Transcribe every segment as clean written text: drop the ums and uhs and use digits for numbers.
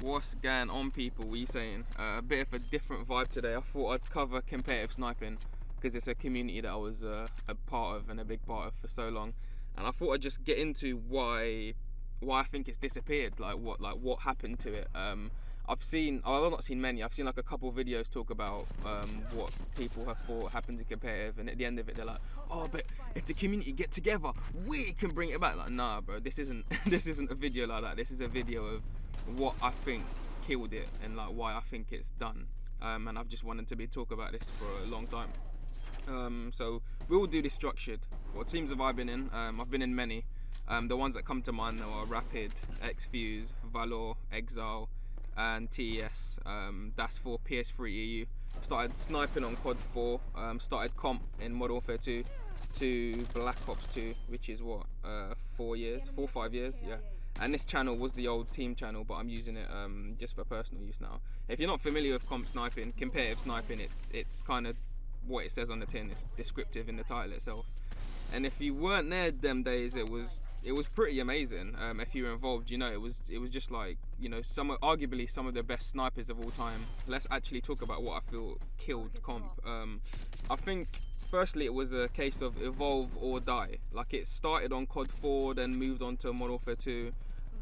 What's going on, people? What are you saying? A bit of a different vibe today. I thought I'd cover competitive sniping because it's a community that I was a part of and a big part of for so long, and I thought I'd just get into why I think it's disappeared. Like what happened to it. I've not seen many. I've seen like a couple of videos talk about what people have thought happened to competitive, and at the end of it, they're like, "Oh, but if the community get together, we can bring it back." Like, nah, bro. This isn't this isn't a video like that. This is a video of what I think killed it and like why I think it's done. And I've just wanted to talk about this for a long time. So we will do this structured. What teams have I been in? I've been in many. The ones that come to mind now are Rapid, Xfuse, Valor, Exile, and TES. That's for PS3 EU. Started sniping on COD 4. Started comp in Modern Warfare 2 to Black Ops 2, which is what 4 or 5 years, yeah. And this channel was the old team channel, but I'm using it just for personal use now. If you're not familiar with comp sniping, competitive sniping, it's kind of what it says on the tin. It's descriptive in the title itself. And if you weren't there them days, it was pretty amazing. If you were involved, you know, it was just like, you know, arguably some of the best snipers of all time. Let's actually talk about what I feel killed comp. I think firstly it was a case of evolve or die. Like, it started on COD 4, then moved on to Modern Warfare 2.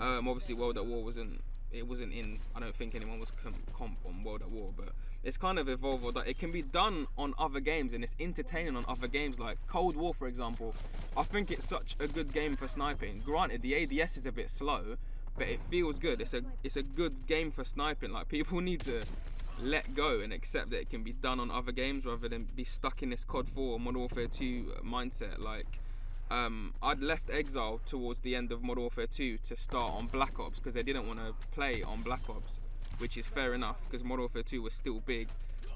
Obviously World at War wasn't in, I don't think anyone was comp on World at War, but it's kind of evolve or die. It can be done on other games and it's entertaining on other games, like Cold War, for example. I think it's such a good game for sniping. Granted, the ADS is a bit slow, but it feels good. It's a good game for sniping. Like, people need to let go and accept that it can be done on other games rather than be stuck in this COD 4 or Modern Warfare 2 mindset. Like, I'd left Exile towards the end of Modern Warfare 2 to start on Black Ops because they didn't want to play on Black Ops, which is fair enough because Modern Warfare 2 was still big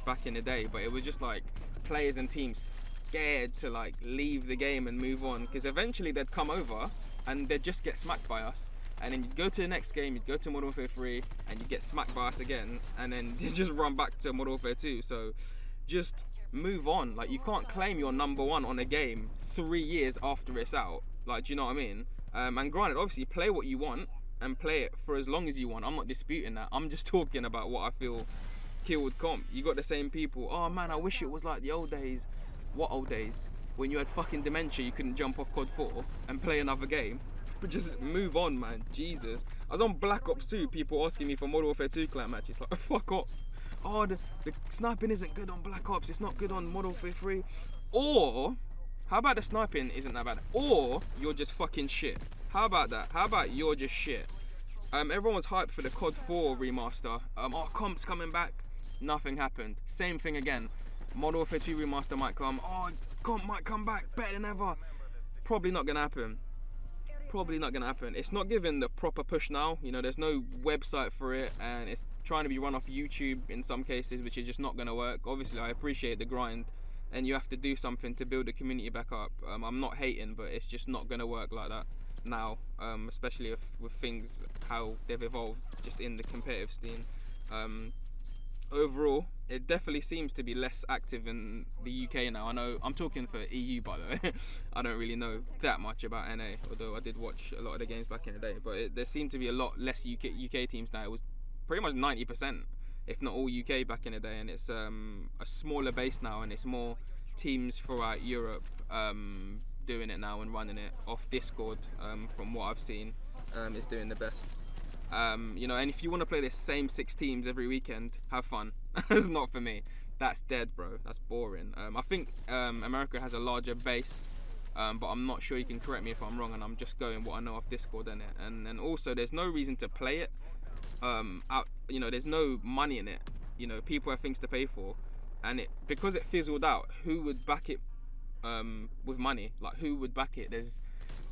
back in the day, but it was just like players and teams scared to like leave the game and move on, because eventually they'd come over and they'd just get smacked by us, and then you'd go to the next game, you'd go to Modern Warfare 3 and you'd get smacked by us again, and then you just run back to Modern Warfare 2. So just move on. Like, you can't claim you're number one on a game 3 years after it's out. Like, do you know what I mean? And granted, obviously play what you want and play it for as long as you want. I'm not disputing that. I'm just talking about what I feel killed comp. You got the same people, "Oh man, I wish it was like the old days." What old days? When you had fucking dementia, you couldn't jump off COD 4 and play another game. But just move on, man. Jesus. I was on Black Ops 2, people asking me for Modern Warfare 2 clan matches. Like, fuck off. "Oh, the sniping isn't good on Black Ops, it's not good on Modern Warfare 3. Or, how about the sniping isn't that bad? Or, you're just fucking shit. How about that? How about you're just shit? Everyone was hyped for the COD 4 remaster. "Oh, comp's coming back." Nothing happened. Same thing again. Modern Warfare 2 remaster might come. "Oh, comp might come back better than ever." Probably not gonna happen. Probably not gonna happen. It's not given the proper push now. You know, there's no website for it, and it's trying to be run off YouTube in some cases, which is just not gonna work. Obviously, I appreciate the grind, and you have to do something to build the community back up. I'm not hating, but it's just not gonna work like that now, especially with things how they've evolved just in the competitive scene. Overall, it definitely seems to be less active in the UK now. I know I'm talking for EU, by the way. I don't really know that much about NA, although I did watch a lot of the games back in the day. But there seemed to be a lot less UK teams now. It was pretty much 90%, if not all UK back in the day, and it's a smaller base now, and it's more teams throughout Europe doing it now and running it off Discord. From what I've seen, is doing the best. You know, and if you want to play the same 6 teams every weekend, have fun. It's not for me. That's dead, bro. That's boring. I think America has a larger base, but I'm not sure. You can correct me if I'm wrong, and I'm just going what I know off Discord in it. And also, there's no reason to play it. You know, there's no money in it. You know, people have things to pay for, and because it fizzled out, who would back it with money? Like, who would back it? There's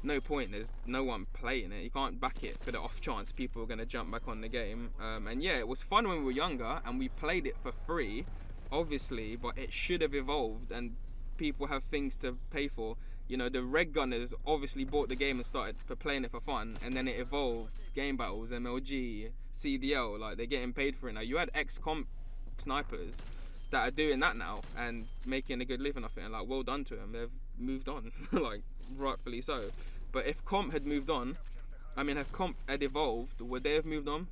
no point. There's no one playing it. You can't back it for the off chance people are going to jump back on the game. And yeah, it was fun when we were younger and we played it for free, obviously, but it should have evolved and people have things to pay for. You know, the Red Gunners obviously bought the game and started for playing it for fun, and then it evolved. Game battles, MLG, CDL, like, they're getting paid for it now. You had ex-comp snipers that are doing that now and making a good living off it, and like, well done to them. They've moved on, like, rightfully so. But if comp had moved on, I mean, if comp had evolved, would they have moved on?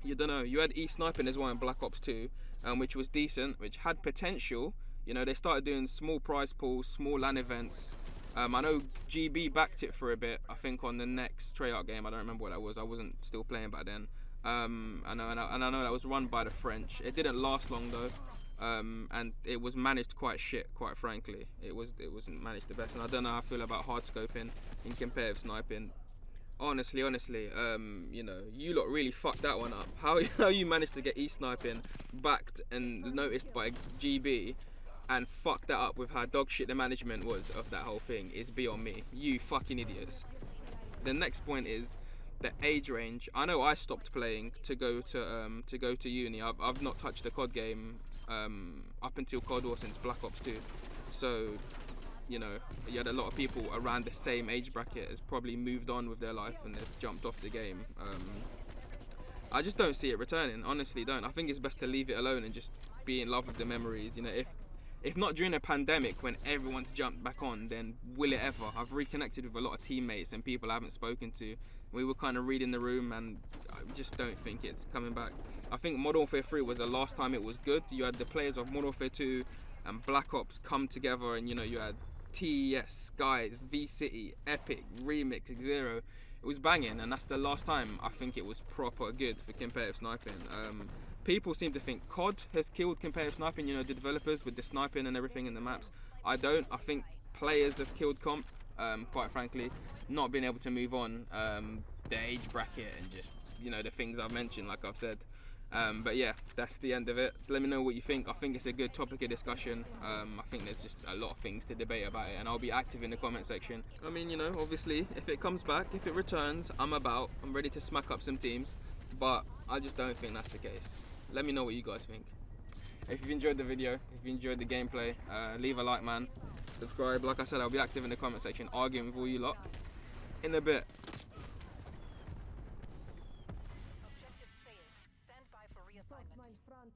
you don't know, you had sniping as well in Black Ops 2, which was decent, which had potential. You know, they started doing small prize pools, small LAN events. I know GB backed it for a bit, I think on the next Treyarch game. I don't remember what that was, I wasn't still playing back then. I know that was run by the French. It didn't last long though, and it was managed quite shit, quite frankly. It wasn't managed the best, and I don't know how I feel about hard scoping in competitive sniping. Honestly, you know, you lot really fucked that one up. How you managed to get sniping backed and noticed by GB and fuck that up with how dog shit the management was of that whole thing is beyond me. You fucking idiots. The next point is the age range. I know I stopped playing to go to uni. I've not touched a COD game up until Cold War since Black Ops 2. So, you know, you had a lot of people around the same age bracket has probably moved on with their life and they've jumped off the game. I just don't see it returning, honestly don't. I think it's best to leave it alone and just be in love with the memories. You know, if not during a pandemic when everyone's jumped back on, then will it ever? I've reconnected with a lot of teammates and people I haven't spoken to. We were kind of reading the room and I just don't think it's coming back. I think Modern Warfare 3 was the last time it was good. You had the players of Modern Warfare 2 and Black Ops come together, and you know, you had TES, Skies, V-City, Epic, Remix, Zero. It was banging, and that's the last time I think it was proper good for competitive sniping. People seem to think COD has killed competitive sniping, you know, the developers with the sniping and everything in the maps. I don't. I think players have killed comp, quite frankly, not being able to move on, the age bracket and just, you know, the things I've mentioned, like I've said. But yeah, that's the end of it. Let me know what you think. I think it's a good topic of discussion. I think there's just a lot of things to debate about it, and I'll be active in the comment section. I mean, you know, obviously, if it comes back, if it returns, I'm ready to smack up some teams, but I just don't think that's the case. Let me know what you guys think. If you've enjoyed the video, if you enjoyed the gameplay, leave a like, man. Subscribe. Like I said, I'll be active in the comment section, arguing with all you lot in a bit. Objectives failed. Stand by for reassignment. Front.